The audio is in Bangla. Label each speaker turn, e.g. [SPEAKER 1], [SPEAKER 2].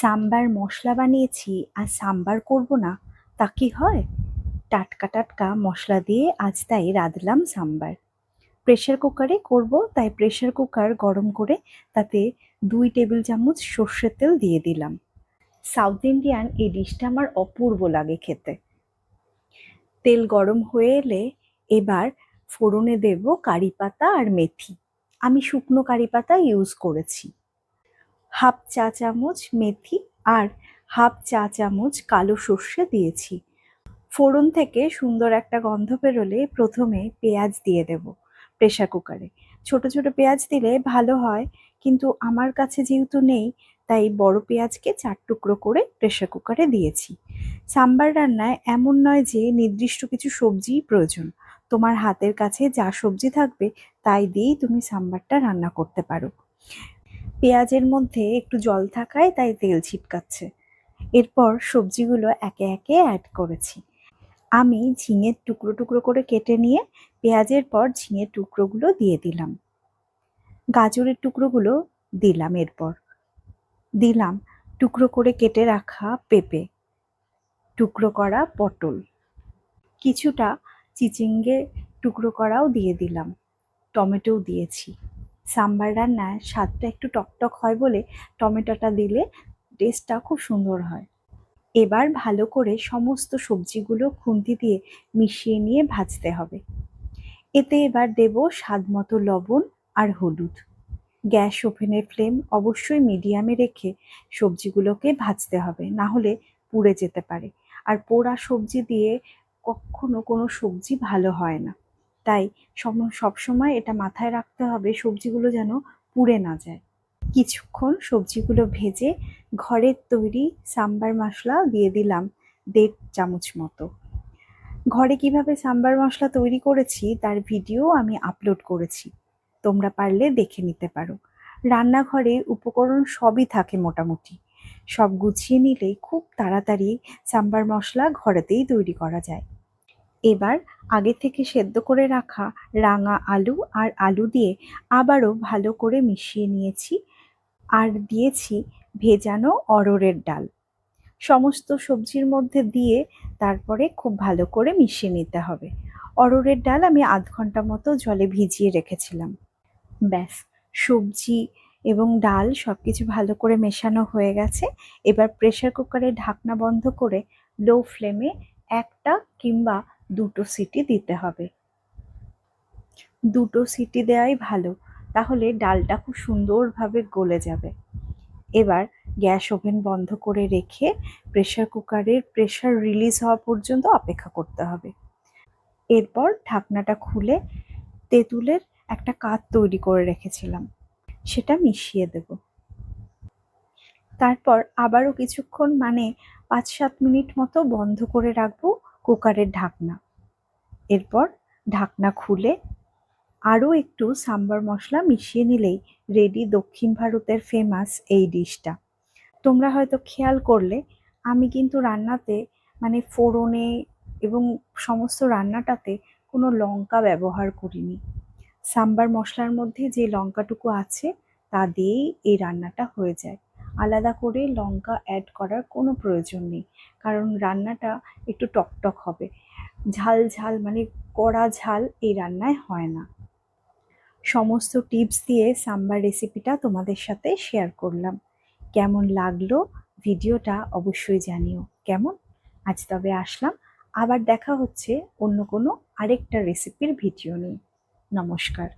[SPEAKER 1] সাম্বার মশলা বানিয়েছি আর সাম্বার করব না, তা কি হয়? টাটকা টাটকা মশলা দিয়ে আজ তাই রাঁধলাম সাম্বার। প্রেসার কুকারে করব, তাই প্রেসার কুকার গরম করে তাতে 2 টেবিল চামচ সর্ষের তেল দিয়ে দিলাম। সাউথ ইন্ডিয়ান এই ডিশটা আমার অপূর্ব লাগে খেতে। তেল গরম হয়ে এলে এবার ফোড়নে দেব কারি পাতা আর মেথি। আমি শুকনো কারি পাতা ইউজ করেছি। হাফ চা চামচ মেথি আর হাফ চা চামচ কালো সর্ষে দিয়েছি। ফোড়ন থেকে সুন্দর একটা গন্ধ বেরোলে প্রথমে পেঁয়াজ দিয়ে দেব প্রেসার কুকারে। ছোট ছোট পেঁয়াজ দিলে ভালো হয়, কিন্তু আমার কাছে যেহেতু নেই, তাই বড় পেঁয়াজকে 4 টুকরো করে প্রেসার কুকারে দিয়েছি। সাম্বার রান্নায় এমন নয় যে নির্দিষ্ট কিছু সবজিই প্রয়োজন। তোমার হাতের কাছে যা সবজি থাকবে তাই দিয়েই তুমি সাম্বারটা রান্না করতে পারো। পেঁয়াজের মধ্যে একটু জল থাকায় তাই তেল ছিটকাচ্ছে। এরপর সবজিগুলো একে একে অ্যাড করেছি। আমি ঝিঙের টুকরো টুকরো করে কেটে নিয়ে পেঁয়াজের পর ঝিঙের টুকরোগুলো দিয়ে দিলাম। গাজরের টুকরোগুলো দিলাম। এরপর দিলাম টুকরো করে কেটে রাখা পেঁপে, টুকরো করা পটল, কিছুটা চিচিঙ্গে টুকরো করাও দিয়ে দিলাম। টমেটোও দিয়েছি। সাম্বার রান্নায় স্বাদটা একটু টকটক হয় বলে টমেটোটা দিলে টেস্টটা খুব সুন্দর হয়। এবার ভালো করে সমস্ত সবজিগুলো খুন্তি দিয়ে মিশিয়ে নিয়ে ভাজতে হবে। এতে এবার দেব স্বাদমতো লবণ আর হলুদ। গ্যাস ওভেনের ফ্লেম অবশ্যই মিডিয়ামে রেখে সবজিগুলোকে ভাজতে হবে, না হলে পুড়ে যেতে পারে। আর পোড়া সবজি দিয়ে কখনো কোনো সবজি ভালো হয় না, তাই সবসময় এটা মাথায় রাখতে হবে সবজিগুলো যেন পুড়ে না যায়। কিছুক্ষণ সবজিগুলো ভেজে ঘরের তৈরি সাম্বার মশলা দিয়ে দিলাম 1.5 চামচ মতো। ঘরে কিভাবে সাম্বার মশলা তৈরি করেছি তার ভিডিও আমি আপলোড করেছি, তোমরা পারলে দেখে নিতে পারো। রান্নাঘরে উপকরণ সবই থাকে মোটামুটি, সব গুছিয়ে নিলেই খুব তাড়াতাড়ি সাম্বার মশলা ঘরেতেই তৈরি করা যায়। এবার আগে থেকে সেদ্ধ করে রাখা রাঙা আলু আর আলু দিয়ে আবারও ভালো করে মিশিয়ে নিয়েছি। আর দিয়েছি ভেজানো অড়হরের ডাল। সমস্ত সবজির মধ্যে দিয়ে তারপরে খুব ভালো করে মিশিয়ে নিতে হবে। অড়হরের ডাল আমি আধ ঘন্টা মতো জলে ভিজিয়ে রেখেছিলাম। ব্যাস, সবজি এবং ডাল সবকিছু ভালো করে মেশানো হয়ে গেছে। এবার প্রেসার কুকারে ঢাকনা বন্ধ করে লো ফ্লেমে 1টা কিংবা 2টো সিটি দিতে হবে। 2টো সিটি দেওয়াই ভালো, তাহলে ডালটা খুব সুন্দরভাবে গলে যাবে। এবার গ্যাস ওভেন বন্ধ করে রেখে প্রেসার কুকারের প্রেসার রিলিজ হওয়া পর্যন্ত অপেক্ষা করতে হবে। এরপর ঢাকনাটা খুলে তেঁতুলের একটা কাত তৈরি করে রেখেছিলাম, সেটা মিশিয়ে দেব। তারপর আবারও কিছুক্ষণ, মানে 5-7 মিনিট মতো বন্ধ করে রাখবো কুকারের ঢাকনা। এরপর ঢাকনা খুলে আরও একটু সাম্বার মশলা মিশিয়ে নিলেই রেডি দক্ষিণ ভারতের ফেমাস এই ডিশটা। তোমরা হয়তো খেয়াল করলে আমি কিন্তু রান্নাতে, মানে ফোড়নে এবং সমস্ত রান্নাটাতে কোনো লঙ্কা ব্যবহার করিনি। সাম্বার মশলার মধ্যে যে লঙ্কাটুকু আছে তা দিয়েই এই রান্নাটা হয়ে যায়। আলাদা করে লঙ্কা অ্যাড করার কোনো প্রয়োজন নেই, কারণ রান্নাটা একটু টকটক হবে। ঝাল ঝাল, মানে কড়া ঝাল এই রান্নায় হয় না। সমস্ত টিপস দিয়ে সাম্বার রেসিপিটা তোমাদের সাথে শেয়ার করলাম। কেমন লাগলো ভিডিওটা অবশ্যই জানিও। কেমন? আজ তবে আসলাম, আবার দেখা হচ্ছে অন্য কোনো আরেকটা রেসিপির ভিডিও নিয়ে। নমস্কার।